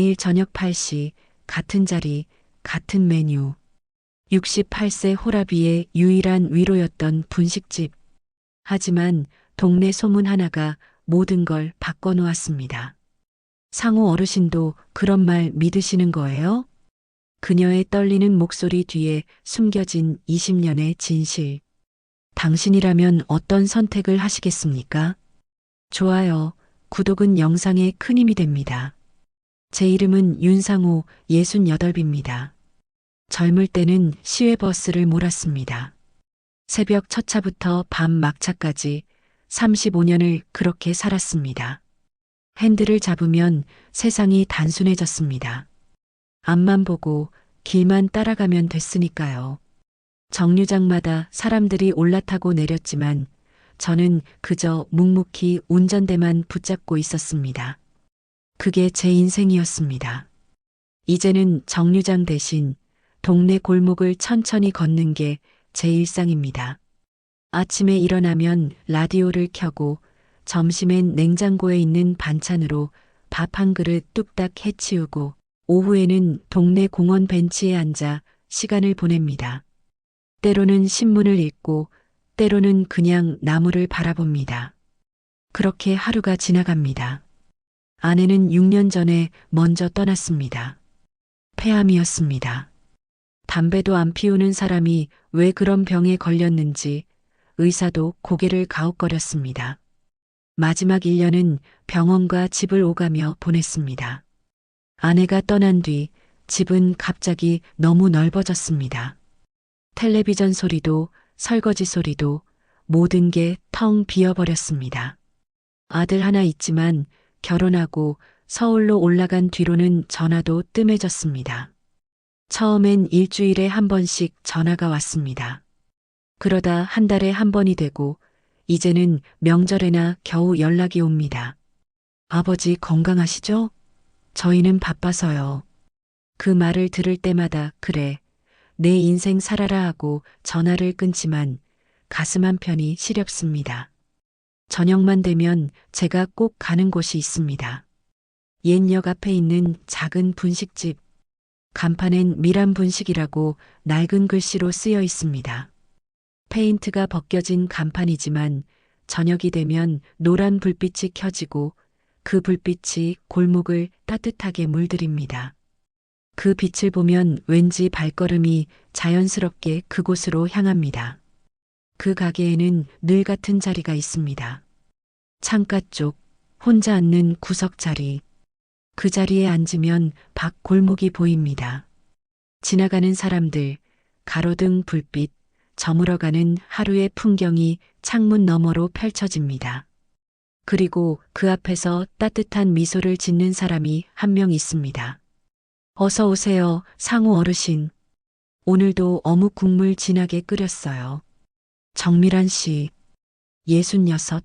매일 저녁 8시 같은 자리, 같은 메뉴. 68세 호라비의 유일한 위로였던 분식집. 하지만 동네 소문 하나가 모든 걸 바꿔놓았습니다. 상호 어르신도 그런 말 믿으시는 거예요? 그녀의 떨리는 목소리 뒤에 숨겨진 20년의 진실. 당신이라면 어떤 선택을 하시겠습니까? 좋아요, 구독은 영상에 큰 힘이 됩니다. 제 이름은 윤상호 68입니다. 젊을 때는 시외버스를 몰았습니다. 새벽 첫 차부터 밤 막차까지 35년을 그렇게 살았습니다. 핸들을 잡으면 세상이 단순해졌습니다. 앞만 보고 길만 따라가면 됐으니까요. 정류장마다 사람들이 올라타고 내렸지만 저는 그저 묵묵히 운전대만 붙잡고 있었습니다. 그게 제 인생이었습니다. 이제는 정류장 대신 동네 골목을 천천히 걷는 게 제 일상입니다. 아침에 일어나면 라디오를 켜고 점심엔 냉장고에 있는 반찬으로 밥 한 그릇 뚝딱 해치우고 오후에는 동네 공원 벤치에 앉아 시간을 보냅니다. 때로는 신문을 읽고 때로는 그냥 나무를 바라봅니다. 그렇게 하루가 지나갑니다. 아내는 6년 전에 먼저 떠났습니다. 폐암이었습니다. 담배도 안 피우는 사람이 왜 그런 병에 걸렸는지 의사도 고개를 가웃거렸습니다. 마지막 1년은 병원과 집을 오가며 보냈습니다. 아내가 떠난 뒤 집은 갑자기 너무 넓어졌습니다. 텔레비전 소리도 설거지 소리도 모든 게 텅 비어버렸습니다. 아들 하나 있지만 결혼하고 서울로 올라간 뒤로는 전화도 뜸해졌습니다. 처음엔 일주일에 한 번씩 전화가 왔습니다. 그러다 한 달에 한 번이 되고 이제는 명절에나 겨우 연락이 옵니다. 아버지 건강하시죠? 저희는 바빠서요. 그 말을 들을 때마다 그래, 내 인생 살아라 하고 전화를 끊지만 가슴 한편이 시렵습니다. 저녁만 되면 제가 꼭 가는 곳이 있습니다. 옛역 앞에 있는 작은 분식집. 간판엔 미란 분식이라고 낡은 글씨로 쓰여 있습니다. 페인트가 벗겨진 간판이지만 저녁이 되면 노란 불빛이 켜지고 그 불빛이 골목을 따뜻하게 물들입니다. 그 빛을 보면 왠지 발걸음이 자연스럽게 그곳으로 향합니다. 그 가게에는 늘 같은 자리가 있습니다. 창가 쪽, 혼자 앉는 구석 자리. 그 자리에 앉으면 밖 골목이 보입니다. 지나가는 사람들, 가로등 불빛, 저물어가는 하루의 풍경이 창문 너머로 펼쳐집니다. 그리고 그 앞에서 따뜻한 미소를 짓는 사람이 한 명 있습니다. 어서 오세요, 상호 어르신. 오늘도 어묵 국물 진하게 끓였어요. 정미란 씨, 66.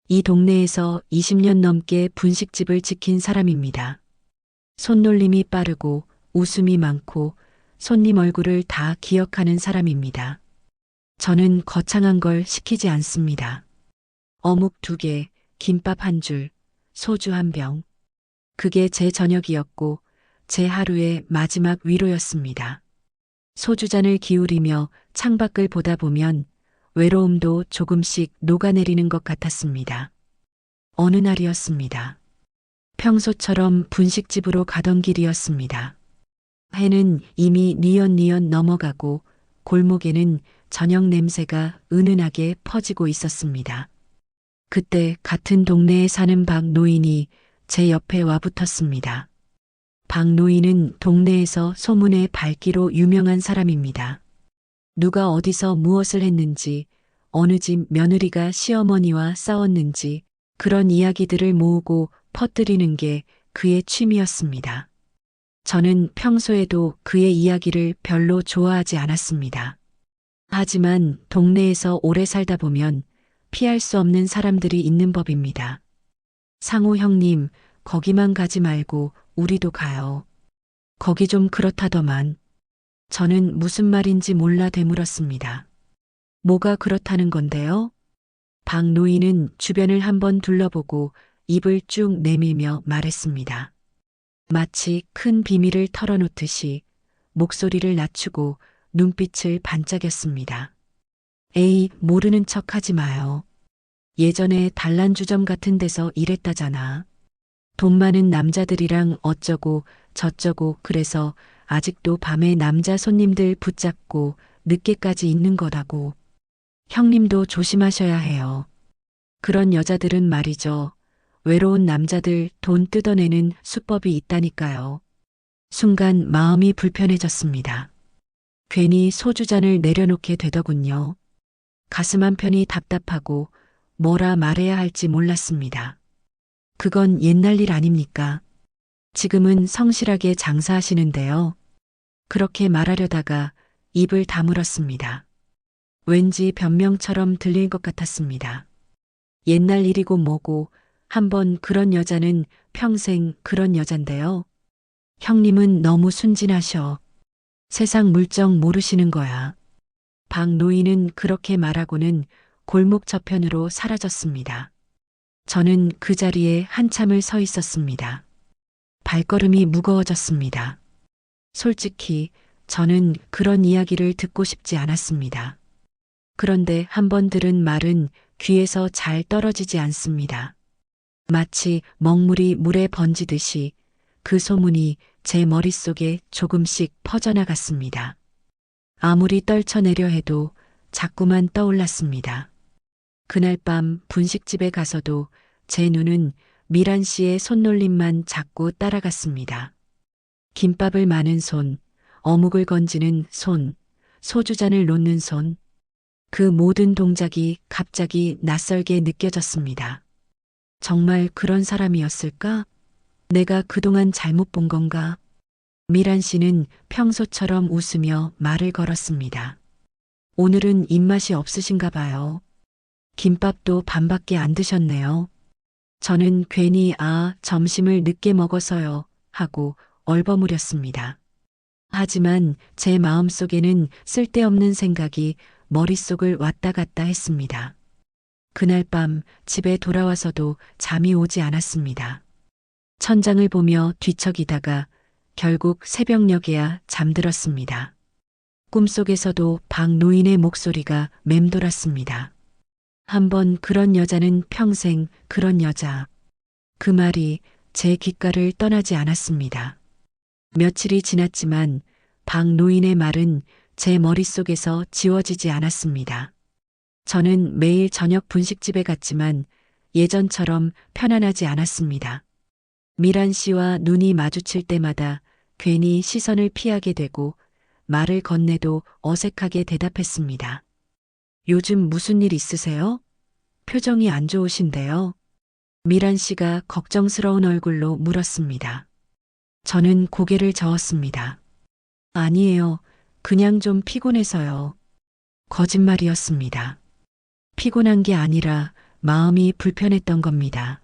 이 동네에서 20년 넘게 분식집을 지킨 사람입니다. 손놀림이 빠르고 웃음이 많고 손님 얼굴을 다 기억하는 사람입니다. 저는 거창한 걸 시키지 않습니다. 어묵 2개, 김밥 1줄, 소주 1병. 그게 제 저녁이었고 제 하루의 마지막 위로였습니다. 소주잔을 기울이며 창밖을 보다 보면 외로움도 조금씩 녹아내리는 것 같았습니다. 어느 날이었습니다. 평소처럼 분식집으로 가던 길이었습니다. 해는 이미 뉘엿뉘엿 넘어가고 골목에는 저녁 냄새가 은은하게 퍼지고 있었습니다. 그때 같은 동네에 사는 박 노인이 제 옆에 와붙었습니다. 박 노인은 동네에서 소문의 밝기로 유명한 사람입니다. 누가 어디서 무엇을 했는지, 어느 집 며느리가 시어머니와 싸웠는지 그런 이야기들을 모으고 퍼뜨리는 게 그의 취미였습니다. 저는 평소에도 그의 이야기를 별로 좋아하지 않았습니다. 하지만 동네에서 오래 살다 보면 피할 수 없는 사람들이 있는 법입니다. 상호 형님, 거기만 가지 말고 우리도 가요. 거기 좀 그렇다더만. 저는 무슨 말인지 몰라 되물었습니다. 뭐가 그렇다는 건데요? 박 노인은 주변을 한번 둘러보고 입을 쭉 내밀며 말했습니다. 마치 큰 비밀을 털어놓듯이 목소리를 낮추고 눈빛을 반짝였습니다. 에이, 모르는 척 하지 마요. 예전에 단란주점 같은 데서 일했다잖아. 돈 많은 남자들이랑 어쩌고 저쩌고 그래서 아직도 밤에 남자 손님들 붙잡고 늦게까지 있는 거라고. 형님도 조심하셔야 해요. 그런 여자들은 말이죠. 외로운 남자들 돈 뜯어내는 수법이 있다니까요. 순간 마음이 불편해졌습니다. 괜히 소주잔을 내려놓게 되더군요. 가슴 한편이 답답하고 뭐라 말해야 할지 몰랐습니다. 그건 옛날 일 아닙니까? 지금은 성실하게 장사하시는데요. 그렇게 말하려다가 입을 다물었습니다. 왠지 변명처럼 들릴 것 같았습니다. 옛날 일이고 뭐고 한번 그런 여자는 평생 그런 여잔데요. 형님은 너무 순진하셔. 세상 물정 모르시는 거야. 박 노인은 그렇게 말하고는 골목 저편으로 사라졌습니다. 저는 그 자리에 한참을 서 있었습니다. 발걸음이 무거워졌습니다. 솔직히 저는 그런 이야기를 듣고 싶지 않았습니다. 그런데 한번 들은 말은 귀에서 잘 떨어지지 않습니다. 마치 먹물이 물에 번지듯이 그 소문이 제 머릿속에 조금씩 퍼져나갔습니다. 아무리 떨쳐내려 해도 자꾸만 떠올랐습니다. 그날 밤 분식집에 가서도 제 눈은 미란 씨의 손놀림만 자꾸 따라갔습니다. 김밥을 마는 손, 어묵을 건지는 손, 소주잔을 놓는 손, 그 모든 동작이 갑자기 낯설게 느껴졌습니다. 정말 그런 사람이었을까? 내가 그동안 잘못 본 건가? 미란 씨는 평소처럼 웃으며 말을 걸었습니다. 오늘은 입맛이 없으신가 봐요. 김밥도 반밖에 안 드셨네요. 저는 괜히 점심을 늦게 먹어서요 하고 얼버무렸습니다. 하지만 제 마음속에는 쓸데없는 생각이 머릿속을 왔다 갔다 했습니다. 그날 밤 집에 돌아와서도 잠이 오지 않았습니다. 천장을 보며 뒤척이다가 결국 새벽녘에야 잠들었습니다. 꿈속에서도 박 노인의 목소리가 맴돌았습니다. 한번 그런 여자는 평생 그런 여자. 그 말이 제 귓가를 떠나지 않았습니다. 며칠이 지났지만 박 노인의 말은 제 머릿속에서 지워지지 않았습니다. 저는 매일 저녁 분식집에 갔지만 예전처럼 편안하지 않았습니다. 미란 씨와 눈이 마주칠 때마다 괜히 시선을 피하게 되고 말을 건네도 어색하게 대답했습니다. 요즘 무슨 일 있으세요? 표정이 안 좋으신데요. 미란 씨가 걱정스러운 얼굴로 물었습니다. 저는 고개를 저었습니다. 아니에요. 그냥 좀 피곤해서요. 거짓말이었습니다. 피곤한 게 아니라 마음이 불편했던 겁니다.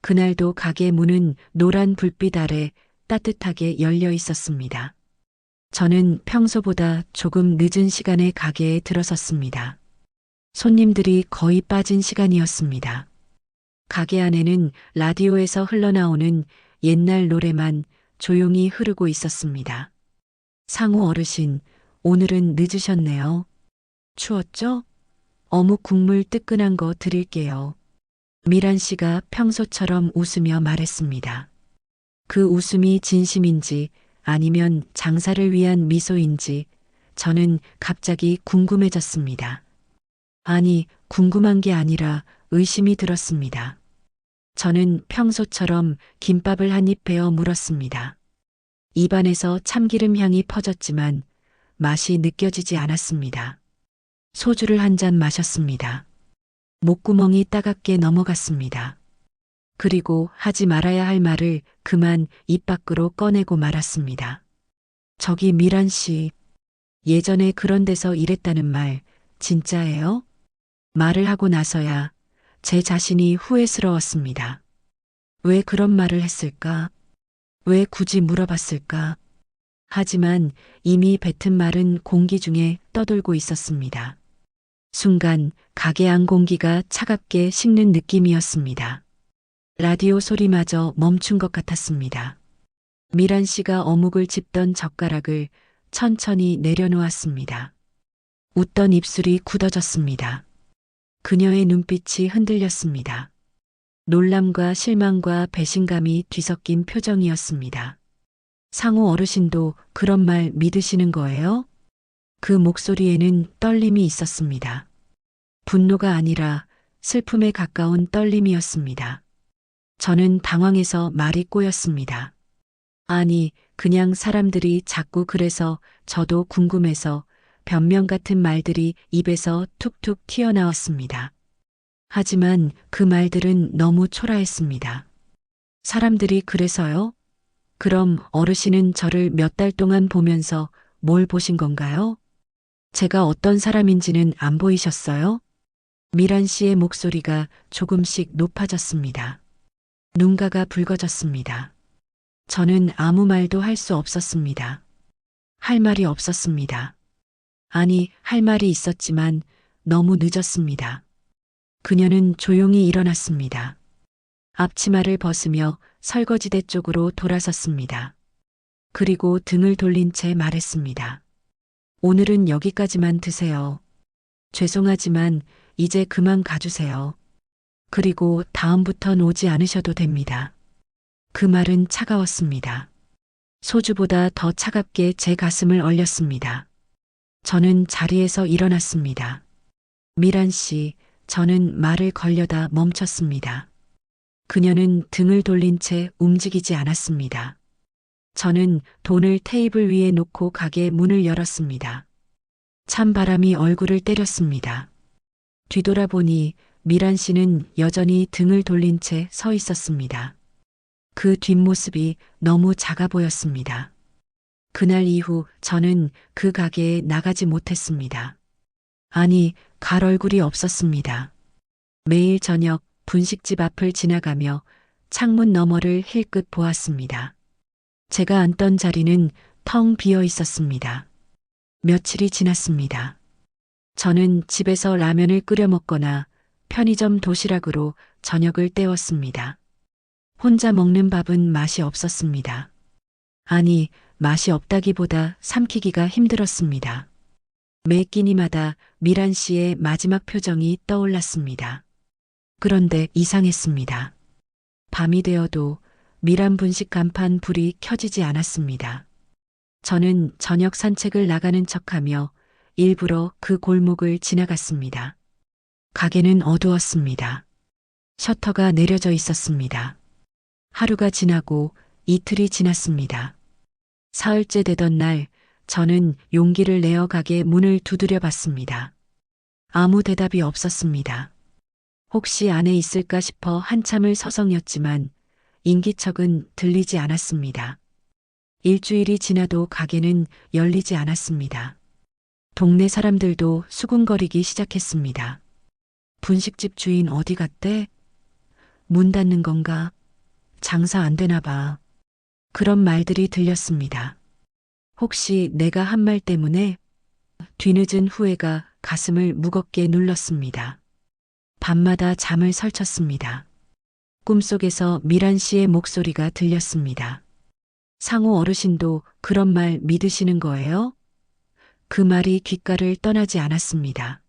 그날도 가게 문은 노란 불빛 아래 따뜻하게 열려 있었습니다. 저는 평소보다 조금 늦은 시간에 가게에 들어섰습니다. 손님들이 거의 빠진 시간이었습니다. 가게 안에는 라디오에서 흘러나오는 옛날 노래만 조용히 흐르고 있었습니다. 상우 어르신, 오늘은 늦으셨네요. 추웠죠? 어묵 국물 뜨끈한 거 드릴게요. 미란 씨가 평소처럼 웃으며 말했습니다. 그 웃음이 진심인지 아니면 장사를 위한 미소인지 저는 갑자기 궁금해졌습니다. 아니, 궁금한 게 아니라 의심이 들었습니다. 저는 평소처럼 김밥을 한 입 베어 물었습니다. 입안에서 참기름 향이 퍼졌지만 맛이 느껴지지 않았습니다. 소주를 한 잔 마셨습니다. 목구멍이 따갑게 넘어갔습니다. 그리고 하지 말아야 할 말을 그만 입 밖으로 꺼내고 말았습니다. 저기 미란 씨, 예전에 그런 데서 일했다는 말 진짜예요? 말을 하고 나서야 제 자신이 후회스러웠습니다. 왜 그런 말을 했을까? 왜 굳이 물어봤을까? 하지만 이미 뱉은 말은 공기 중에 떠돌고 있었습니다. 순간 가게 안 공기가 차갑게 식는 느낌이었습니다. 라디오 소리마저 멈춘 것 같았습니다. 미란 씨가 어묵을 집던 젓가락을 천천히 내려놓았습니다. 웃던 입술이 굳어졌습니다. 그녀의 눈빛이 흔들렸습니다. 놀람과 실망과 배신감이 뒤섞인 표정이었습니다. 상호 어르신도 그런 말 믿으시는 거예요? 그 목소리에는 떨림이 있었습니다. 분노가 아니라 슬픔에 가까운 떨림이었습니다. 저는 당황해서 말이 꼬였습니다. 아니, 그냥 사람들이 자꾸 그래서 저도 궁금해서 변명 같은 말들이 입에서 툭툭 튀어나왔습니다. 하지만 그 말들은 너무 초라했습니다. 사람들이 그래서요? 그럼 어르신은 저를 몇 달 동안 보면서 뭘 보신 건가요? 제가 어떤 사람인지는 안 보이셨어요? 미란 씨의 목소리가 조금씩 높아졌습니다. 눈가가 붉어졌습니다. 저는 아무 말도 할 수 없었습니다. 할 말이 없었습니다. 아니, 할 말이 있었지만 너무 늦었습니다. 그녀는 조용히 일어났습니다. 앞치마를 벗으며 설거지대 쪽으로 돌아섰습니다. 그리고 등을 돌린 채 말했습니다. 오늘은 여기까지만 드세요. 죄송하지만 이제 그만 가주세요. 그리고 다음부턴 오지 않으셔도 됩니다. 그 말은 차가웠습니다. 소주보다 더 차갑게 제 가슴을 얼렸습니다. 저는 자리에서 일어났습니다. 미란 씨, 저는 말을 걸려다 멈췄습니다. 그녀는 등을 돌린 채 움직이지 않았습니다. 저는 돈을 테이블 위에 놓고 가게 문을 열었습니다. 찬바람이 얼굴을 때렸습니다. 뒤돌아보니 미란 씨는 여전히 등을 돌린 채 서 있었습니다. 그 뒷모습이 너무 작아 보였습니다. 그날 이후 저는 그 가게에 나가지 못했습니다. 아니, 갈 얼굴이 없었습니다. 매일 저녁 분식집 앞을 지나가며 창문 너머를 힐끗 보았습니다. 제가 앉던 자리는 텅 비어 있었습니다. 며칠이 지났습니다. 저는 집에서 라면을 끓여 먹거나 편의점 도시락으로 저녁을 때웠습니다. 혼자 먹는 밥은 맛이 없었습니다. 아니, 맛이 없다기보다 삼키기가 힘들었습니다. 매 끼니마다 미란 씨의 마지막 표정이 떠올랐습니다. 그런데 이상했습니다. 밤이 되어도 미란 분식 간판 불이 켜지지 않았습니다. 저는 저녁 산책을 나가는 척하며 일부러 그 골목을 지나갔습니다. 가게는 어두웠습니다. 셔터가 내려져 있었습니다. 하루가 지나고 이틀이 지났습니다. 사흘째 되던 날 저는 용기를 내어 가게 문을 두드려 봤습니다. 아무 대답이 없었습니다. 혹시 안에 있을까 싶어 한참을 서성였지만 인기척은 들리지 않았습니다. 일주일이 지나도 가게는 열리지 않았습니다. 동네 사람들도 수군거리기 시작했습니다. 분식집 주인 어디 갔대? 문 닫는 건가? 장사 안 되나 봐. 그런 말들이 들렸습니다. 혹시 내가 한 말 때문에? 뒤늦은 후회가 가슴을 무겁게 눌렀습니다. 밤마다 잠을 설쳤습니다. 꿈속에서 미란 씨의 목소리가 들렸습니다. 상호 어르신도 그런 말 믿으시는 거예요? 그 말이 귓가를 떠나지 않았습니다.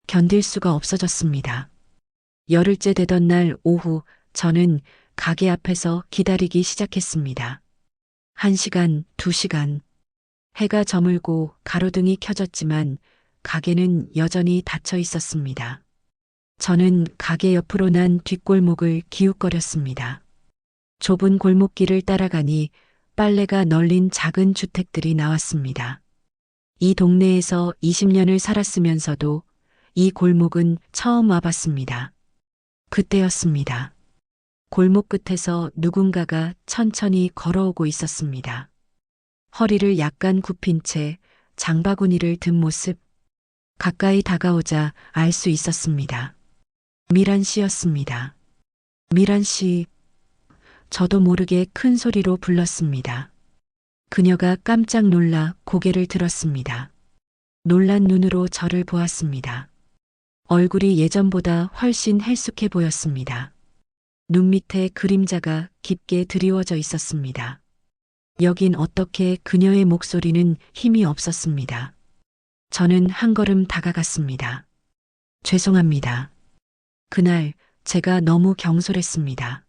견딜 수가 없어졌습니다. 열흘째 되던 날 오후 저는 가게 앞에서 기다리기 시작했습니다. 1시간, 2시간. 해가 저물고 가로등이 켜졌지만 가게는 여전히 닫혀 있었습니다. 저는 가게 옆으로 난 뒷골목을 기웃거렸습니다. 좁은 골목길을 따라가니 빨래가 널린 작은 주택들이 나왔습니다. 이 동네에서 20년을 살았으면서도 이 골목은 처음 와봤습니다. 그때였습니다. 골목 끝에서 누군가가 천천히 걸어오고 있었습니다. 허리를 약간 굽힌 채 장바구니를 든 모습. 가까이 다가오자 알 수 있었습니다. 미란 씨였습니다. 미란 씨. 저도 모르게 큰 소리로 불렀습니다. 그녀가 깜짝 놀라 고개를 들었습니다. 놀란 눈으로 저를 보았습니다. 얼굴이 예전보다 훨씬 헬쑥해 보였습니다. 눈 밑에 그림자가 깊게 드리워져 있었습니다. 여긴 어떻게 그녀의 목소리는 힘이 없었습니다. 저는 한 걸음 다가갔습니다. 죄송합니다. 그날 제가 너무 경솔했습니다.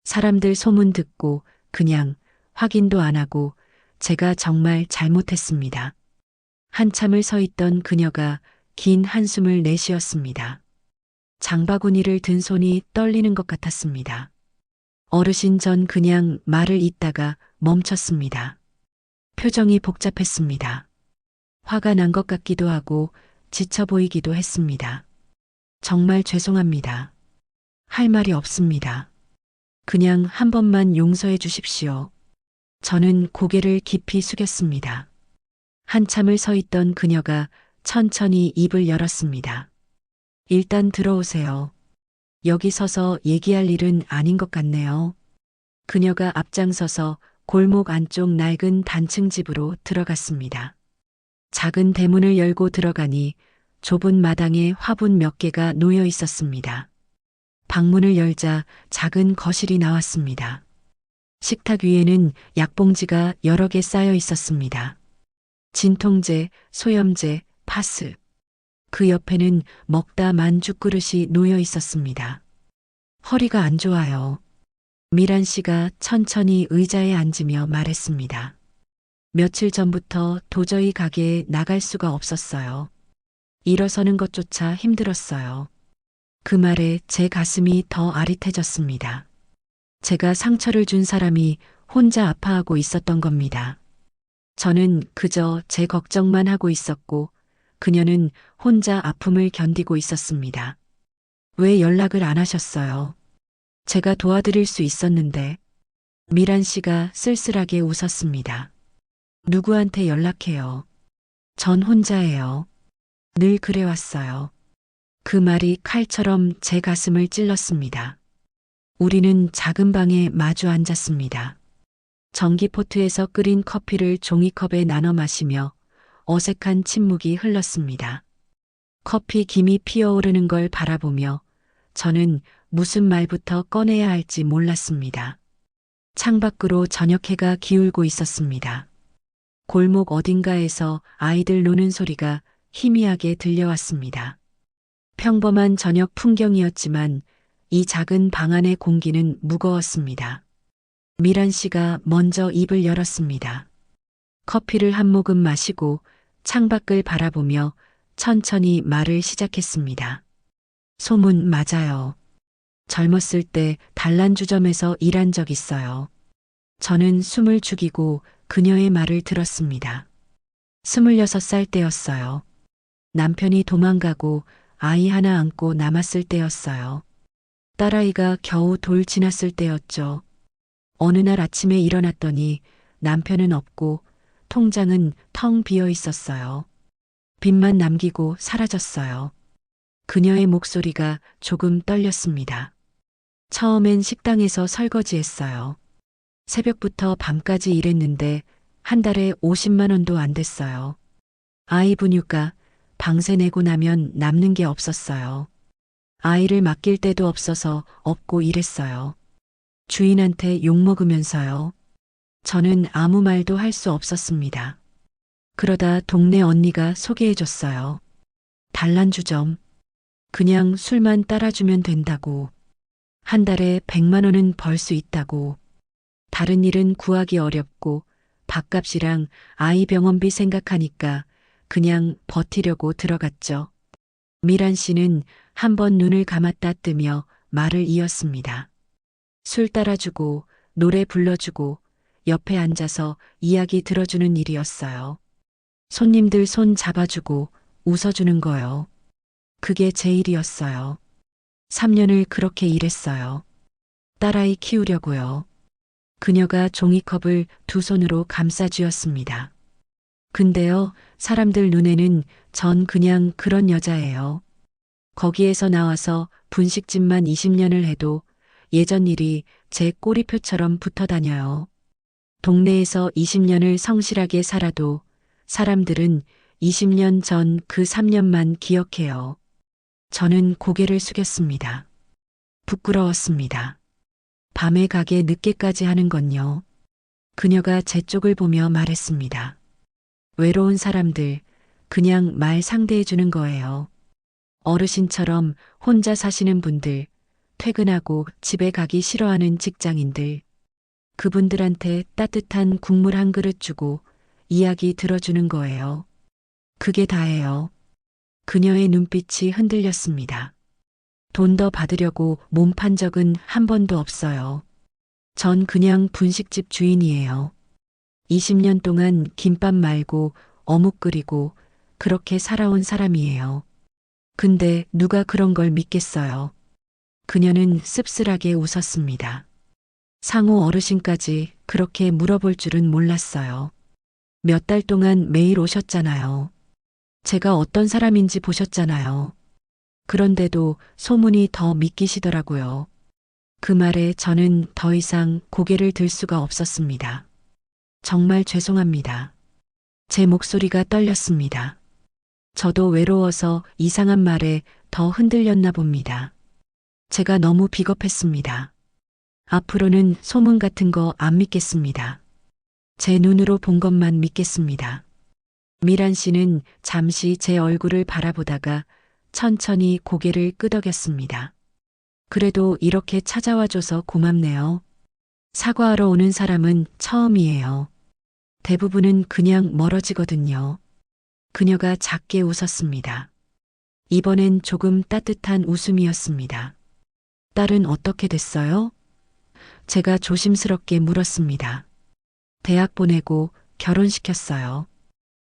사람들 소문 듣고 그냥 확인도 안 하고 제가 정말 잘못했습니다. 한참을 서 있던 그녀가 긴 한숨을 내쉬었습니다. 장바구니를 든 손이 떨리는 것 같았습니다. 어르신 전 그냥 말을 잇다가 멈췄습니다. 표정이 복잡했습니다. 화가 난 것 같기도 하고 지쳐 보이기도 했습니다. 정말 죄송합니다. 할 말이 없습니다. 그냥 한 번만 용서해 주십시오. 저는 고개를 깊이 숙였습니다. 한참을 서 있던 그녀가 천천히 입을 열었습니다. 일단 들어오세요. 여기 서서 얘기할 일은 아닌 것 같네요. 그녀가 앞장서서 골목 안쪽 낡은 단층 집으로 들어갔습니다. 작은 대문을 열고 들어가니 좁은 마당에 화분 몇 개가 놓여 있었습니다. 방문을 열자 작은 거실이 나왔습니다. 식탁 위에는 약봉지가 여러 개 쌓여 있었습니다. 진통제, 소염제, 파스. 그 옆에는 먹다 만 죽그릇이 놓여 있었습니다. 허리가 안 좋아요. 미란 씨가 천천히 의자에 앉으며 말했습니다. 며칠 전부터 도저히 가게에 나갈 수가 없었어요. 일어서는 것조차 힘들었어요. 그 말에 제 가슴이 더 아릿해졌습니다. 제가 상처를 준 사람이 혼자 아파하고 있었던 겁니다. 저는 그저 제 걱정만 하고 있었고 그녀는 혼자 아픔을 견디고 있었습니다. 왜 연락을 안 하셨어요? 제가 도와드릴 수 있었는데. 미란 씨가 쓸쓸하게 웃었습니다. 누구한테 연락해요? 전 혼자예요. 늘 그래왔어요. 그 말이 칼처럼 제 가슴을 찔렀습니다. 우리는 작은 방에 마주 앉았습니다. 전기포트에서 끓인 커피를 종이컵에 나눠 마시며 어색한 침묵이 흘렀습니다. 커피 김이 피어오르는 걸 바라보며 저는 무슨 말부터 꺼내야 할지 몰랐습니다. 창밖으로 저녁해가 기울고 있었습니다. 골목 어딘가에서 아이들 노는 소리가 희미하게 들려왔습니다. 평범한 저녁 풍경이었지만 이 작은 방 안의 공기는 무거웠습니다. 미란 씨가 먼저 입을 열었습니다. 커피를 한 모금 마시고 창밖을 바라보며 천천히 말을 시작했습니다. 소문 맞아요. 젊었을 때 단란주점에서 일한 적 있어요. 저는 숨을 죽이고 그녀의 말을 들었습니다. 26살 때였어요. 남편이 도망가고 아이 하나 안고 남았을 때였어요. 딸아이가 겨우 돌 지났을 때였죠. 어느 날 아침에 일어났더니 남편은 없고 통장은 텅 비어 있었어요. 빚만 남기고 사라졌어요. 그녀의 목소리가 조금 떨렸습니다. 처음엔 식당에서 설거지했어요. 새벽부터 밤까지 일했는데 한 달에 50만 원도 안 됐어요. 아이 분유가 방세 내고 나면 남는 게 없었어요. 아이를 맡길 데도 없어서 업고 일했어요. 주인한테 욕먹으면서요. 저는 아무 말도 할 수 없었습니다. 그러다 동네 언니가 소개해줬어요. 단란주점. 그냥 술만 따라주면 된다고. 한 달에 100만 원은 벌 수 있다고. 다른 일은 구하기 어렵고 밥값이랑 아이 병원비 생각하니까 그냥 버티려고 들어갔죠. 미란 씨는 한 번 눈을 감았다 뜨며 말을 이었습니다. 술 따라주고 노래 불러주고 옆에 앉아서 이야기 들어주는 일이었어요. 손님들 손 잡아주고 웃어주는 거요. 그게 제 일이었어요. 3년을 그렇게 일했어요. 딸아이 키우려고요. 그녀가 종이컵을 두 손으로 감싸쥐었습니다. 근데요, 사람들 눈에는 전 그냥 그런 여자예요. 거기에서 나와서 분식집만 20년을 해도 예전 일이 제 꼬리표처럼 붙어 다녀요. 동네에서 20년을 성실하게 살아도 사람들은 20년 전 그 3년만 기억해요. 저는 고개를 숙였습니다. 부끄러웠습니다. 밤에 가게 늦게까지 하는 건요. 그녀가 제 쪽을 보며 말했습니다. 외로운 사람들, 그냥 말 상대해 주는 거예요. 어르신처럼 혼자 사시는 분들, 퇴근하고 집에 가기 싫어하는 직장인들, 그분들한테 따뜻한 국물 한 그릇 주고 이야기 들어주는 거예요. 그게 다예요. 그녀의 눈빛이 흔들렸습니다. 돈 더 받으려고 몸 판 적은 한 번도 없어요. 전 그냥 분식집 주인이에요. 20년 동안 김밥 말고 어묵 끓이고 그렇게 살아온 사람이에요. 근데 누가 그런 걸 믿겠어요. 그녀는 씁쓸하게 웃었습니다. 상호 어르신까지 그렇게 물어볼 줄은 몰랐어요. 몇 달 동안 매일 오셨잖아요. 제가 어떤 사람인지 보셨잖아요. 그런데도 소문이 더 믿기시더라고요. 그 말에 저는 더 이상 고개를 들 수가 없었습니다. 정말 죄송합니다. 제 목소리가 떨렸습니다. 저도 외로워서 이상한 말에 더 흔들렸나 봅니다. 제가 너무 비겁했습니다. 앞으로는 소문 같은 거 안 믿겠습니다. 제 눈으로 본 것만 믿겠습니다. 미란 씨는 잠시 제 얼굴을 바라보다가 천천히 고개를 끄덕였습니다. 그래도 이렇게 찾아와줘서 고맙네요. 사과하러 오는 사람은 처음이에요. 대부분은 그냥 멀어지거든요. 그녀가 작게 웃었습니다. 이번엔 조금 따뜻한 웃음이었습니다. 딸은 어떻게 됐어요? 제가 조심스럽게 물었습니다. 대학 보내고 결혼시켰어요.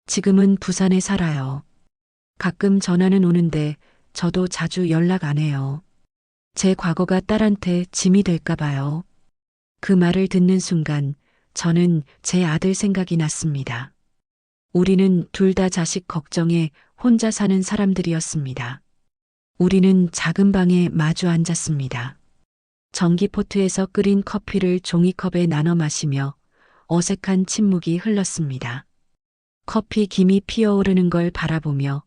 지금은 부산에 살아요. 가끔 전화는 오는데 저도 자주 연락 안 해요. 제 과거가 딸한테 짐이 될까 봐요. 그 말을 듣는 순간 저는 제 아들 생각이 났습니다. 우리는 둘 다 자식 걱정에 혼자 사는 사람들이었습니다. 우리는 작은 방에 마주 앉았습니다. 전기포트에서 끓인 커피를 종이컵에 나눠 마시며 어색한 침묵이 흘렀습니다. 커피 김이 피어오르는 걸 바라보며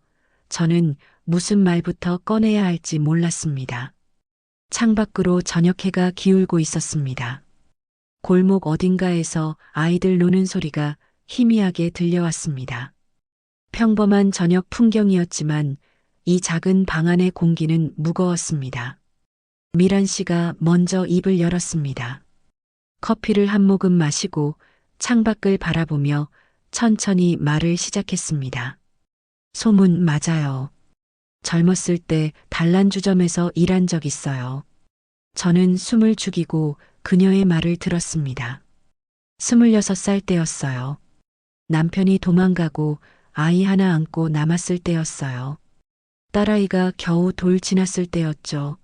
저는 무슨 말부터 꺼내야 할지 몰랐습니다. 창밖으로 저녁 해가 기울고 있었습니다. 골목 어딘가에서 아이들 노는 소리가 희미하게 들려왔습니다. 평범한 저녁 풍경이었지만 이 작은 방 안의 공기는 무거웠습니다. 미란 씨가 먼저 입을 열었습니다. 커피를 한 모금 마시고 창밖을 바라보며 천천히 말을 시작했습니다. 소문 맞아요. 젊었을 때 단란주점에서 일한 적 있어요. 저는 숨을 죽이고 그녀의 말을 들었습니다. 26살 때였어요. 남편이 도망가고 아이 하나 안고 남았을 때였어요. 딸아이가 겨우 돌 지났을 때였죠.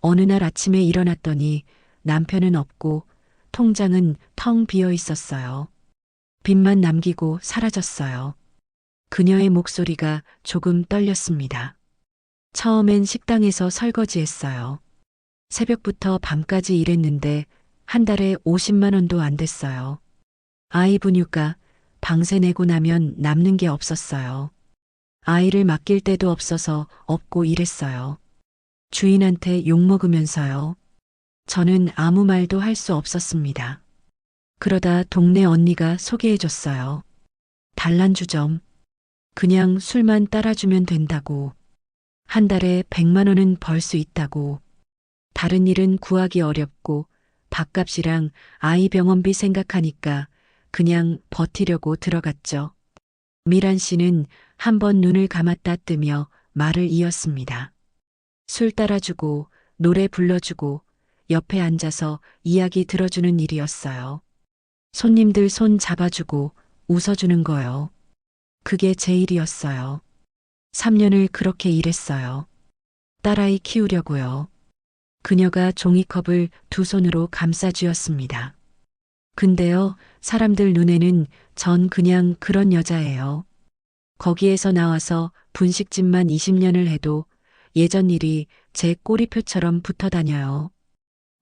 어느 날 아침에 일어났더니 남편은 없고 통장은 텅 비어 있었어요. 빚만 남기고 사라졌어요. 그녀의 목소리가 조금 떨렸습니다. 처음엔 식당에서 설거지했어요. 새벽부터 밤까지 일했는데 한 달에 50만 원도 안 됐어요. 아이 분유가 방세 내고 나면 남는 게 없었어요. 아이를 맡길 데도 없어서 업고 일했어요. 주인한테 욕먹으면서요. 저는 아무 말도 할 수 없었습니다. 그러다 동네 언니가 소개해줬어요. 단란주점. 그냥 술만 따라주면 된다고. 한 달에 100만 원은 벌 수 있다고. 다른 일은 구하기 어렵고 밥값이랑 아이 병원비 생각하니까 그냥 버티려고 들어갔죠. 미란 씨는 한 번 눈을 감았다 뜨며 말을 이었습니다. 술 따라주고 노래 불러주고 옆에 앉아서 이야기 들어주는 일이었어요. 손님들 손 잡아주고 웃어주는 거요. 그게 제 일이었어요. 3년을 그렇게 일했어요. 딸아이 키우려고요. 그녀가 종이컵을 두 손으로 감싸쥐었습니다. 근데요, 사람들 눈에는 전 그냥 그런 여자예요. 거기에서 나와서 분식집만 20년을 해도 예전 일이 제 꼬리표처럼 붙어 다녀요.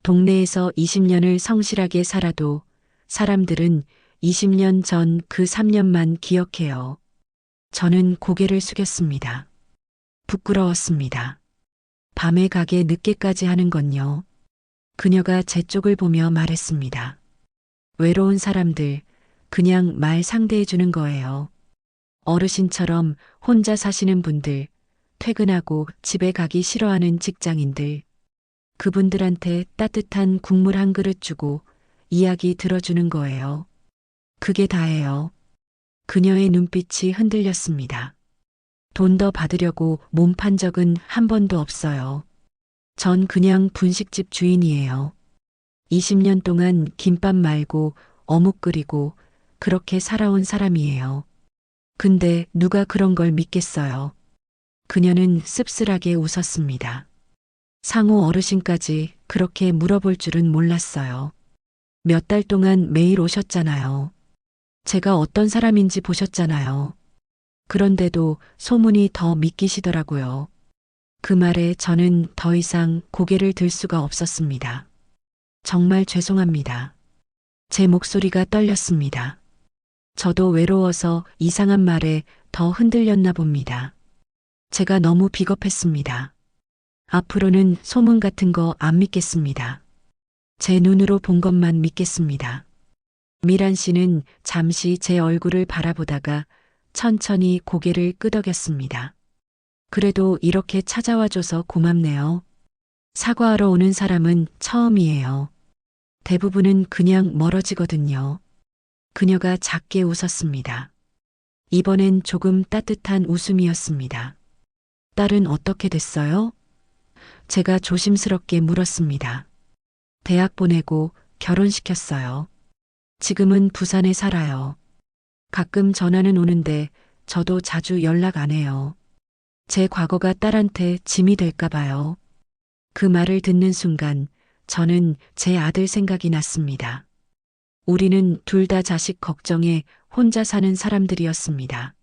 동네에서 20년을 성실하게 살아도 사람들은 20년 전 그 3년만 기억해요. 저는 고개를 숙였습니다. 부끄러웠습니다. 밤에 가게 늦게까지 하는 건요. 그녀가 제 쪽을 보며 말했습니다. 외로운 사람들, 그냥 말 상대해 주는 거예요. 어르신처럼 혼자 사시는 분들, 퇴근하고 집에 가기 싫어하는 직장인들, 그분들한테 따뜻한 국물 한 그릇 주고 이야기 들어주는 거예요. 그게 다예요. 그녀의 눈빛이 흔들렸습니다. 돈 더 받으려고 몸 판 적은 한 번도 없어요. 전 그냥 분식집 주인이에요. 20년 동안 김밥 말고 어묵 끓이고 그렇게 살아온 사람이에요. 근데 누가 그런 걸 믿겠어요. 그녀는 씁쓸하게 웃었습니다. 상호 어르신까지 그렇게 물어볼 줄은 몰랐어요. 몇 달 동안 매일 오셨잖아요. 제가 어떤 사람인지 보셨잖아요. 그런데도 소문이 더 믿기시더라고요. 그 말에 저는 더 이상 고개를 들 수가 없었습니다. 정말 죄송합니다. 제 목소리가 떨렸습니다. 저도 외로워서 이상한 말에 더 흔들렸나 봅니다. 제가 너무 비겁했습니다. 앞으로는 소문 같은 거 안 믿겠습니다. 제 눈으로 본 것만 믿겠습니다. 미란 씨는 잠시 제 얼굴을 바라보다가 천천히 고개를 끄덕였습니다. 그래도 이렇게 찾아와줘서 고맙네요. 사과하러 오는 사람은 처음이에요. 대부분은 그냥 멀어지거든요. 그녀가 작게 웃었습니다. 이번엔 조금 따뜻한 웃음이었습니다. 딸은 어떻게 됐어요? 제가 조심스럽게 물었습니다. 대학 보내고 결혼시켰어요. 지금은 부산에 살아요. 가끔 전화는 오는데 저도 자주 연락 안 해요. 제 과거가 딸한테 짐이 될까 봐요. 그 말을 듣는 순간 저는 제 아들 생각이 났습니다. 우리는 둘 다 자식 걱정에 혼자 사는 사람들이었습니다.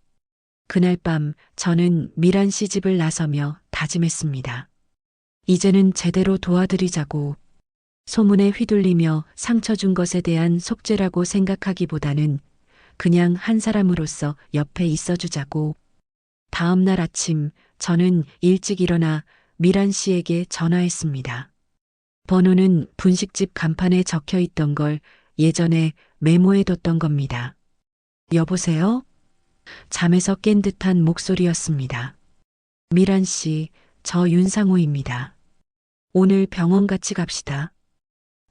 그날 밤 저는 미란 씨 집을 나서며 다짐했습니다. 이제는 제대로 도와드리자고. 소문에 휘둘리며 상처 준 것에 대한 속죄라고 생각하기보다는 그냥 한 사람으로서 옆에 있어주자고. 다음 날 아침 저는 일찍 일어나 미란 씨에게 전화했습니다. 번호는 분식집 간판에 적혀 있던 걸 예전에 메모해뒀던 겁니다. 여보세요? 잠에서 깬 듯한 목소리였습니다. 미란 씨, 저 윤상호입니다. 오늘 병원 같이 갑시다.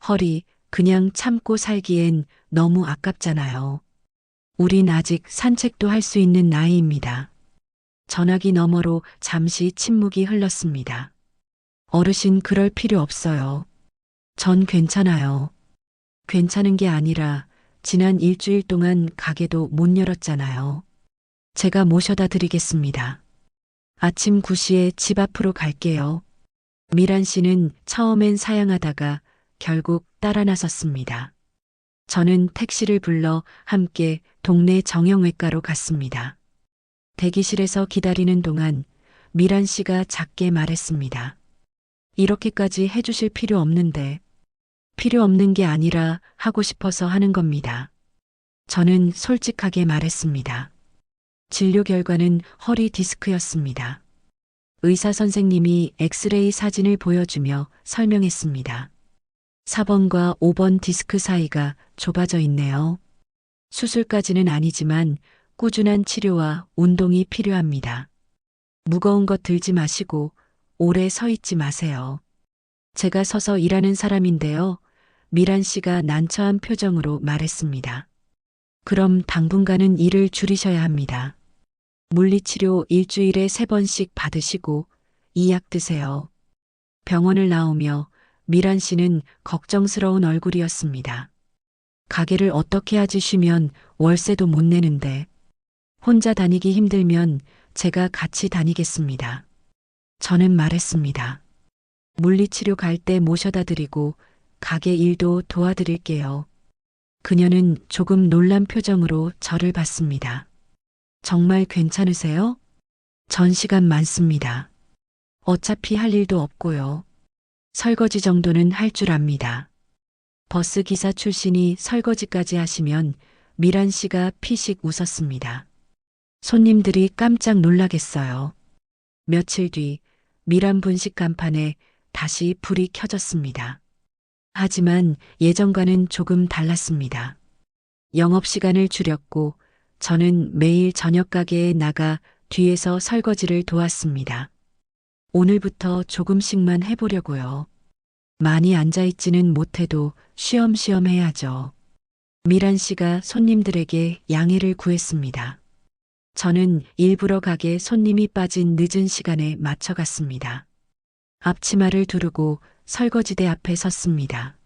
허리, 그냥 참고 살기엔 너무 아깝잖아요. 우린 아직 산책도 할 수 있는 나이입니다. 전화기 너머로 잠시 침묵이 흘렀습니다. 어르신 그럴 필요 없어요. 전 괜찮아요. 괜찮은 게 아니라 지난 일주일 동안 가게도 못 열었잖아요. 제가 모셔다 드리겠습니다. 아침 9시에 집 앞으로 갈게요. 미란 씨는 처음엔 사양하다가 결국 따라 나섰습니다. 저는 택시를 불러 함께 동네 정형외과로 갔습니다. 대기실에서 기다리는 동안 미란 씨가 작게 말했습니다. 이렇게까지 해주실 필요 없는데. 필요 없는 게 아니라 하고 싶어서 하는 겁니다. 저는 솔직하게 말했습니다. 진료 결과는 허리 디스크였습니다. 의사 선생님이 엑스레이 사진을 보여주며 설명했습니다. 4번과 5번 디스크 사이가 좁아져 있네요. 수술까지는 아니지만 꾸준한 치료와 운동이 필요합니다. 무거운 것 들지 마시고 오래 서 있지 마세요. 제가 서서 일하는 사람인데요. 미란 씨가 난처한 표정으로 말했습니다. 그럼 당분간은 일을 줄이셔야 합니다. 물리치료 일주일에 3번씩 받으시고 이 약 드세요. 병원을 나오며 미란 씨는 걱정스러운 얼굴이었습니다. 가게를 어떻게 하지 쉬면 월세도 못 내는데. 혼자 다니기 힘들면 제가 같이 다니겠습니다. 저는 말했습니다. 물리치료 갈 때 모셔다 드리고 가게 일도 도와드릴게요. 그녀는 조금 놀란 표정으로 저를 봤습니다. 정말 괜찮으세요? 전 시간 많습니다. 어차피 할 일도 없고요. 설거지 정도는 할 줄 압니다. 버스 기사 출신이 설거지까지 하시면 미란 씨가 피식 웃었습니다. 손님들이 깜짝 놀라겠어요. 며칠 뒤 미란 분식 간판에 다시 불이 켜졌습니다. 하지만 예전과는 조금 달랐습니다. 영업시간을 줄였고 저는 매일 저녁 가게에 나가 뒤에서 설거지를 도왔습니다. 오늘부터 조금씩만 해보려고요. 많이 앉아있지는 못해도 쉬엄쉬엄 해야죠. 미란 씨가 손님들에게 양해를 구했습니다. 저는 일부러 가게 손님이 빠진 늦은 시간에 맞춰갔습니다. 앞치마를 두르고 설거지대 앞에 섰습니다.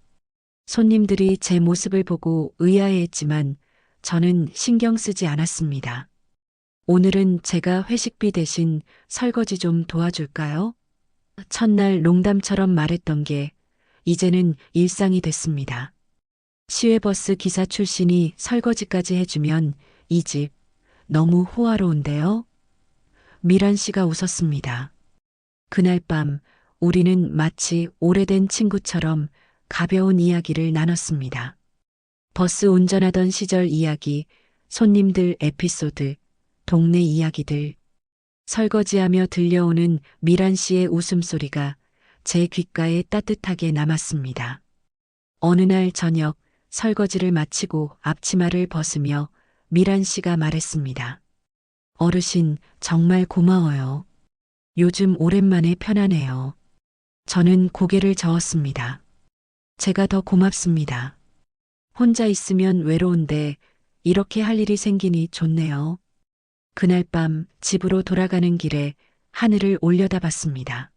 손님들이 제 모습을 보고 의아해했지만 저는 신경 쓰지 않았습니다. 오늘은 제가 회식비 대신 설거지 좀 도와줄까요? 첫날 농담처럼 말했던 게 이제는 일상이 됐습니다. 시외버스 기사 출신이 설거지까지 해주면 이 집 너무 호화로운데요? 미란 씨가 웃었습니다. 그날 밤 우리는 마치 오래된 친구처럼 가벼운 이야기를 나눴습니다. 버스 운전하던 시절 이야기, 손님들 에피소드, 동네 이야기들. 설거지하며 들려오는 미란 씨의 웃음소리가 제 귓가에 따뜻하게 남았습니다. 어느 날 저녁 설거지를 마치고 앞치마를 벗으며 미란 씨가 말했습니다. 어르신, 정말 고마워요. 요즘 오랜만에 편하네요. 저는 고개를 저었습니다. 제가 더 고맙습니다. 혼자 있으면 외로운데 이렇게 할 일이 생기니 좋네요. 그날 밤 집으로 돌아가는 길에 하늘을 올려다봤습니다.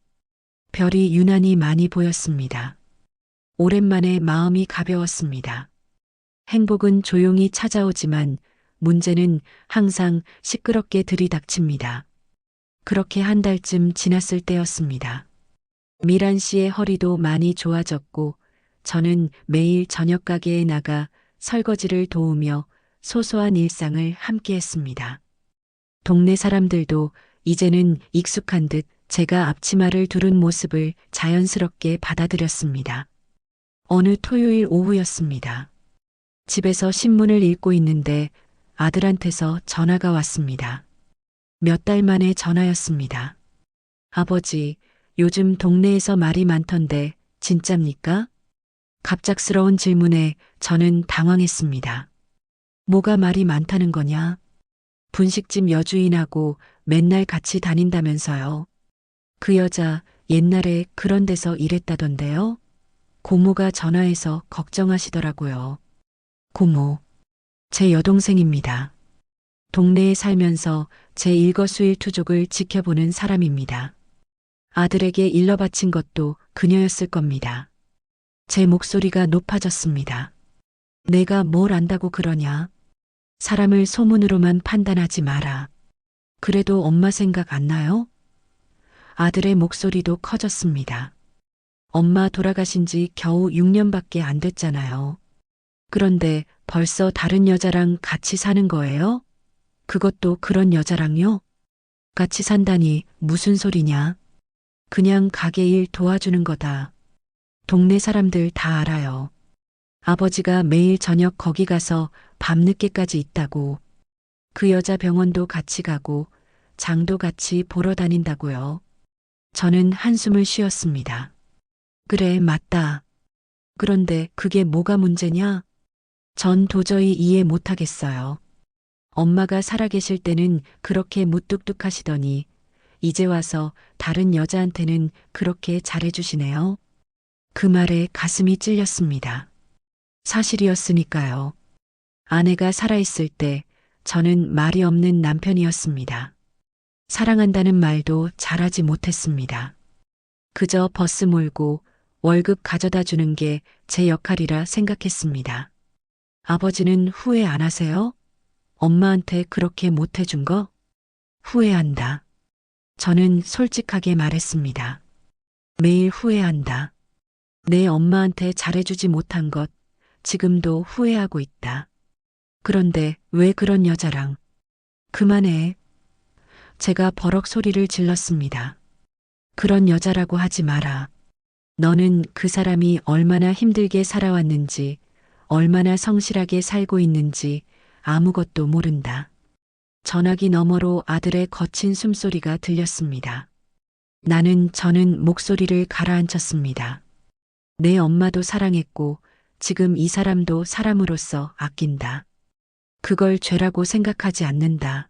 별이 유난히 많이 보였습니다. 오랜만에 마음이 가벼웠습니다. 행복은 조용히 찾아오지만 문제는 항상 시끄럽게 들이닥칩니다. 그렇게 한 달쯤 지났을 때였습니다. 미란 씨의 허리도 많이 좋아졌고 저는 매일 저녁 가게에 나가 설거지를 도우며 소소한 일상을 함께했습니다. 동네 사람들도 이제는 익숙한 듯 제가 앞치마를 두른 모습을 자연스럽게 받아들였습니다. 어느 토요일 오후였습니다. 집에서 신문을 읽고 있는데 아들한테서 전화가 왔습니다. 몇 달 만에 전화였습니다. 아버지, 요즘 동네에서 말이 많던데 진짜입니까? 갑작스러운 질문에 저는 당황했습니다. 뭐가 말이 많다는 거냐? 분식집 여주인하고 맨날 같이 다닌다면서요. 그 여자 옛날에 그런 데서 일했다던데요. 고모가 전화해서 걱정하시더라고요. 고모, 제 여동생입니다. 동네에 살면서 제 일거수일투족을 지켜보는 사람입니다. 아들에게 일러 바친 것도 그녀였을 겁니다. 제 목소리가 높아졌습니다. 내가 뭘 안다고 그러냐? 사람을 소문으로만 판단하지 마라. 그래도 엄마 생각 안 나요? 아들의 목소리도 커졌습니다. 엄마 돌아가신 지 겨우 6년밖에 안 됐잖아요. 그런데 벌써 다른 여자랑 같이 사는 거예요? 그것도 그런 여자랑요? 같이 산다니 무슨 소리냐? 그냥 가게 일 도와주는 거다. 동네 사람들 다 알아요. 아버지가 매일 저녁 거기 가서 밤늦게까지 있다고. 그 여자 병원도 같이 가고 장도 같이 보러 다닌다고요. 저는 한숨을 쉬었습니다. 그래, 맞다. 그런데 그게 뭐가 문제냐? 전 도저히 이해 못하겠어요. 엄마가 살아계실 때는 그렇게 무뚝뚝하시더니 이제 와서 다른 여자한테는 그렇게 잘해주시네요. 그 말에 가슴이 찔렸습니다. 사실이었으니까요. 아내가 살아있을 때 저는 말이 없는 남편이었습니다. 사랑한다는 말도 잘하지 못했습니다. 그저 버스 몰고 월급 가져다 주는 게 제 역할이라 생각했습니다. 아버지는 후회 안 하세요? 엄마한테 그렇게 못해준 거? 후회한다. 저는 솔직하게 말했습니다. 매일 후회한다. 내 엄마한테 잘해주지 못한 것, 지금도 후회하고 있다. 그런데 왜 그런 여자랑? 그만해. 제가 버럭 소리를 질렀습니다. 그런 여자라고 하지 마라. 너는 그 사람이 얼마나 힘들게 살아왔는지, 얼마나 성실하게 살고 있는지 아무것도 모른다. 전화기 너머로 아들의 거친 숨소리가 들렸습니다. 저는 목소리를 가라앉혔습니다. 내 엄마도 사랑했고 지금 이 사람도 사람으로서 아낀다. 그걸 죄라고 생각하지 않는다.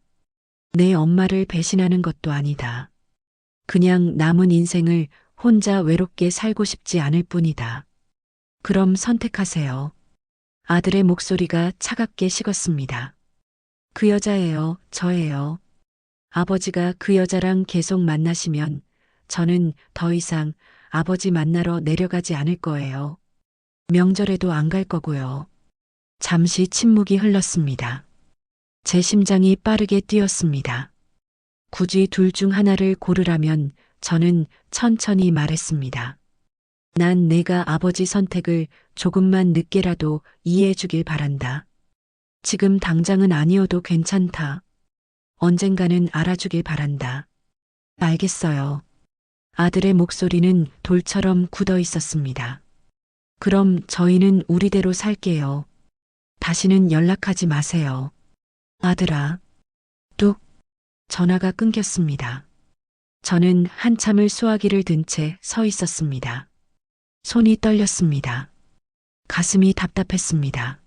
내 엄마를 배신하는 것도 아니다. 그냥 남은 인생을 혼자 외롭게 살고 싶지 않을 뿐이다. 그럼 선택하세요. 아들의 목소리가 차갑게 식었습니다. 그 여자예요, 저예요. 아버지가 그 여자랑 계속 만나시면 저는 더 이상 아버지 만나러 내려가지 않을 거예요. 명절에도 안 갈 거고요. 잠시 침묵이 흘렀습니다. 제 심장이 빠르게 뛰었습니다. 굳이 둘 중 하나를 고르라면 저는 천천히 말했습니다. 난 내가 아버지 선택을 조금만 늦게라도 이해해 주길 바란다. 지금 당장은 아니어도 괜찮다. 언젠가는 알아주길 바란다. 알겠어요. 아들의 목소리는 돌처럼 굳어 있었습니다. 그럼 저희는 우리대로 살게요. 다시는 연락하지 마세요. 아들아. 뚝. 전화가 끊겼습니다. 저는 한참을 수화기를 든 채 서 있었습니다. 손이 떨렸습니다. 가슴이 답답했습니다.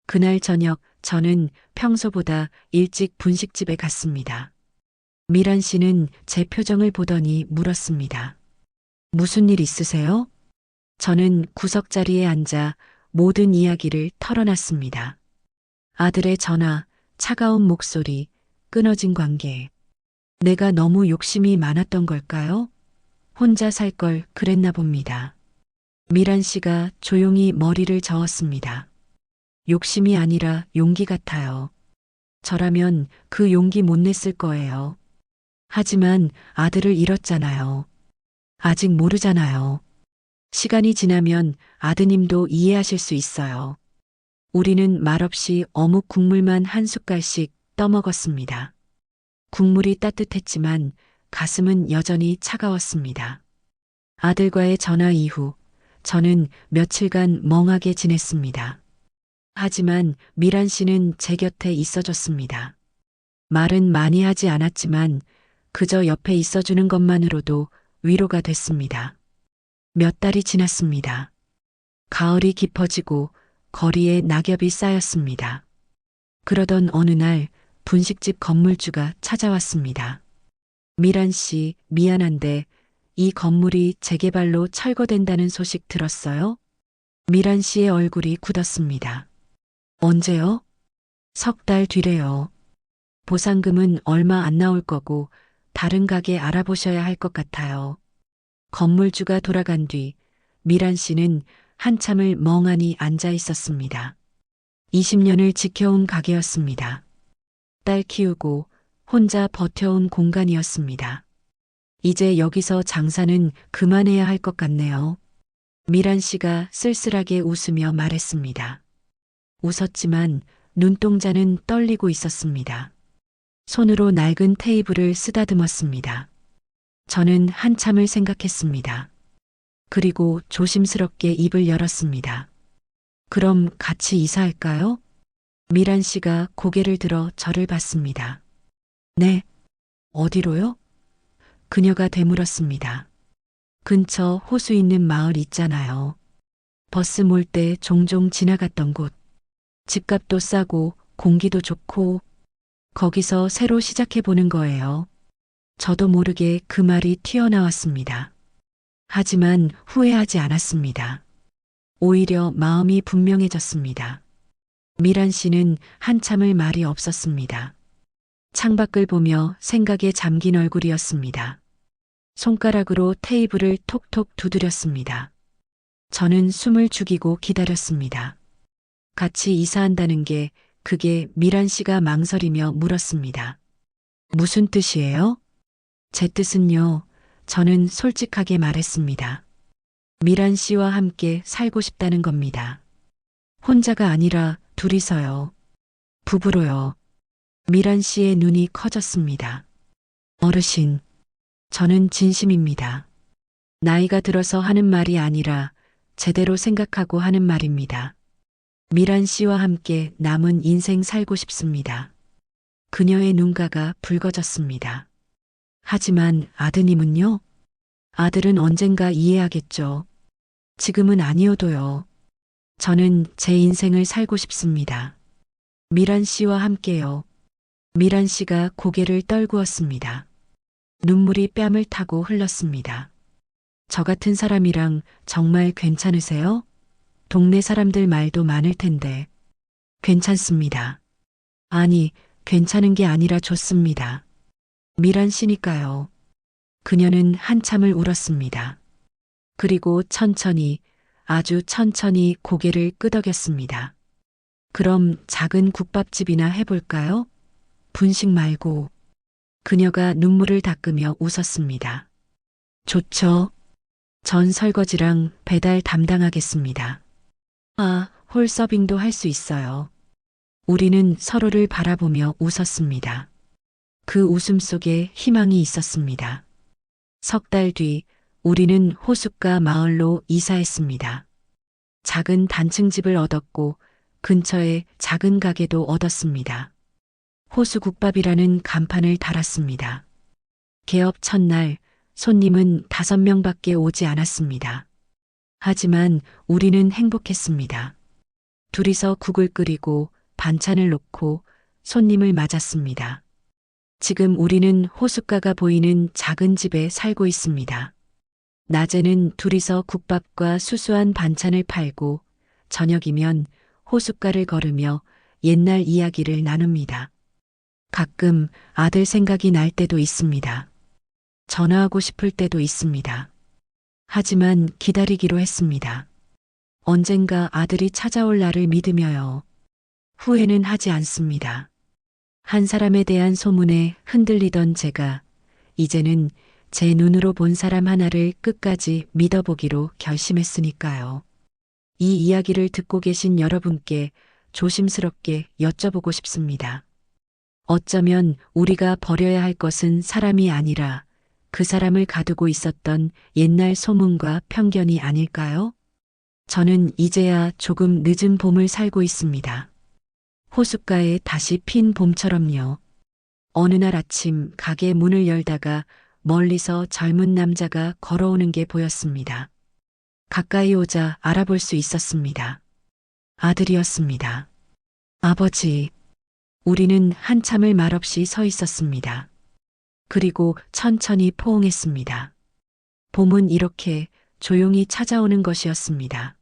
그날 저녁 저는 평소보다 일찍 분식집에 갔습니다. 미란 씨는 제 표정을 보더니 물었습니다. 무슨 일 있으세요? 저는 구석자리에 앉아 모든 이야기를 털어놨습니다. 아들의 전화, 차가운 목소리, 끊어진 관계. 내가 너무 욕심이 많았던 걸까요? 혼자 살 걸 그랬나 봅니다. 미란 씨가 조용히 머리를 저었습니다. 욕심이 아니라 용기 같아요. 저라면 그 용기 못 냈을 거예요. 하지만 아들을 잃었잖아요. 아직 모르잖아요. 시간이 지나면 아드님도 이해하실 수 있어요. 우리는 말없이 어묵 국물만 한 숟갈씩 떠먹었습니다. 국물이 따뜻했지만 가슴은 여전히 차가웠습니다. 아들과의 전화 이후 저는 며칠간 멍하게 지냈습니다. 하지만 미란 씨는 제 곁에 있어줬습니다. 말은 많이 하지 않았지만 그저 옆에 있어주는 것만으로도 위로가 됐습니다. 몇 달이 지났습니다. 가을이 깊어지고 거리에 낙엽이 쌓였습니다. 그러던 어느 날 분식집 건물주가 찾아왔습니다. 미란 씨, 미안한데 이 건물이 재개발로 철거된다는 소식 들었어요? 미란 씨의 얼굴이 굳었습니다. 언제요? 석 달 뒤래요. 보상금은 얼마 안 나올 거고 다른 가게 알아보셔야 할 것 같아요. 건물주가 돌아간 뒤 미란 씨는 한참을 멍하니 앉아 있었습니다. 20년을 지켜온 가게였습니다. 딸 키우고 혼자 버텨온 공간이었습니다. 이제 여기서 장사는 그만해야 할 것 같네요. 미란 씨가 쓸쓸하게 웃으며 말했습니다. 웃었지만 눈동자는 떨리고 있었습니다. 손으로 낡은 테이블을 쓰다듬었습니다. 저는 한참을 생각했습니다. 그리고 조심스럽게 입을 열었습니다. 그럼 같이 이사할까요? 미란 씨가 고개를 들어 저를 봤습니다. 네. 어디로요? 그녀가 되물었습니다. 근처 호수 있는 마을 있잖아요. 버스 몰 때 종종 지나갔던 곳. 집값도 싸고 공기도 좋고 거기서 새로 시작해보는 거예요. 저도 모르게 그 말이 튀어나왔습니다. 하지만 후회하지 않았습니다. 오히려 마음이 분명해졌습니다. 미란 씨는 한참을 말이 없었습니다. 창밖을 보며 생각에 잠긴 얼굴이었습니다. 손가락으로 테이블을 톡톡 두드렸습니다. 저는 숨을 죽이고 기다렸습니다. 같이 이사한다는 게 그게 미란 씨가 망설이며 물었습니다. 무슨 뜻이에요? 제 뜻은요. 저는 솔직하게 말했습니다. 미란 씨와 함께 살고 싶다는 겁니다. 혼자가 아니라 둘이서요. 부부로요. 미란 씨의 눈이 커졌습니다. 어르신, 저는 진심입니다. 나이가 들어서 하는 말이 아니라 제대로 생각하고 하는 말입니다. 미란 씨와 함께 남은 인생 살고 싶습니다. 그녀의 눈가가 붉어졌습니다. 하지만 아드님은요? 아들은 언젠가 이해하겠죠. 지금은 아니어도요. 저는 제 인생을 살고 싶습니다. 미란 씨와 함께요. 미란 씨가 고개를 떨구었습니다. 눈물이 뺨을 타고 흘렀습니다. 저 같은 사람이랑 정말 괜찮으세요? 동네 사람들 말도 많을 텐데. 괜찮습니다. 아니, 괜찮은 게 아니라 좋습니다. 미란 씨니까요. 그녀는 한참을 울었습니다. 그리고 천천히, 아주 천천히 고개를 끄덕였습니다. 그럼 작은 국밥집이나 해볼까요? 분식 말고. 그녀가 눈물을 닦으며 웃었습니다. 좋죠. 전 설거지랑 배달 담당하겠습니다. 아, 홀서빙도 할 수 있어요. 우리는 서로를 바라보며 웃었습니다. 그 웃음 속에 희망이 있었습니다. 석 달 뒤 우리는 호숫가 마을로 이사했습니다. 작은 단층집을 얻었고 근처에 작은 가게도 얻었습니다. 호수국밥이라는 간판을 달았습니다. 개업 첫날 손님은 5명밖에 오지 않았습니다. 하지만 우리는 행복했습니다. 둘이서 국을 끓이고 반찬을 놓고 손님을 맞았습니다. 지금 우리는 호숫가가 보이는 작은 집에 살고 있습니다. 낮에는 둘이서 국밥과 수수한 반찬을 팔고 저녁이면 호숫가를 걸으며 옛날 이야기를 나눕니다. 가끔 아들 생각이 날 때도 있습니다. 전화하고 싶을 때도 있습니다. 하지만 기다리기로 했습니다. 언젠가 아들이 찾아올 날을 믿으며요. 후회는 하지 않습니다. 한 사람에 대한 소문에 흔들리던 제가 이제는 제 눈으로 본 사람 하나를 끝까지 믿어보기로 결심했으니까요. 이 이야기를 듣고 계신 여러분께 조심스럽게 여쭤보고 싶습니다. 어쩌면 우리가 버려야 할 것은 사람이 아니라 그 사람을 가두고 있었던 옛날 소문과 편견이 아닐까요? 저는 이제야 조금 늦은 봄을 살고 있습니다. 호숫가에 다시 핀 봄처럼요. 어느 날 아침 가게 문을 열다가 멀리서 젊은 남자가 걸어오는 게 보였습니다. 가까이 오자 알아볼 수 있었습니다. 아들이었습니다. 아버지. 우리는 한참을 말없이 서 있었습니다. 그리고 천천히 포옹했습니다. 봄은 이렇게 조용히 찾아오는 것이었습니다.